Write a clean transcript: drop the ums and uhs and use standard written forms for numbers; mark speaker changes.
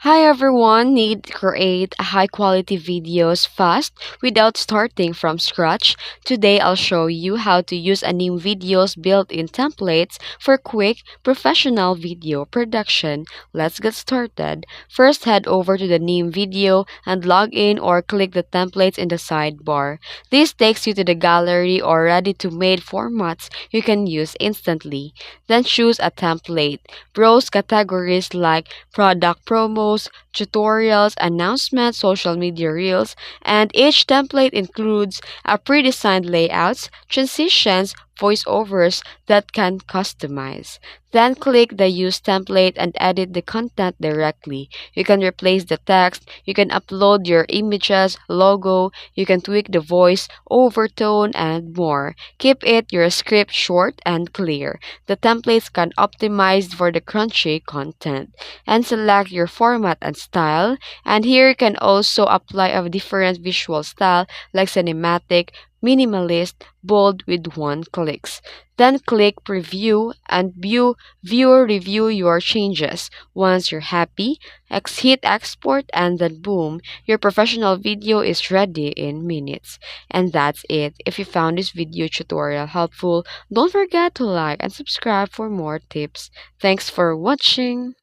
Speaker 1: Hi everyone, need to create high quality videos fast without starting from scratch? Today I'll show you how to use a Nim.video's built-in templates for quick professional video production. Let's get started. First, head over to the Nim.video and log in or click the templates in the sidebar. This takes you to the gallery or ready-to-made formats you can use instantly. Then choose a template. Browse categories like product promos, tutorials, announcements, social media reels, and each template includes a pre-designed layouts, transitions, voiceovers that can customize. Then click the use template and edit the content directly. You can replace the text, you can upload your images, logo, you can tweak the voice, overtone, and more. Keep your script short and clear. The templates can optimize for the crunchy content and select your format and style. And here you can also apply a different visual style like cinematic, minimalist, bold with one clicks. Then click preview and viewer review your changes. Once you're happy, hit export and then boom, your professional video is ready in minutes. And that's it. If you found this video tutorial helpful, don't forget to like and subscribe for more tips. Thanks for watching.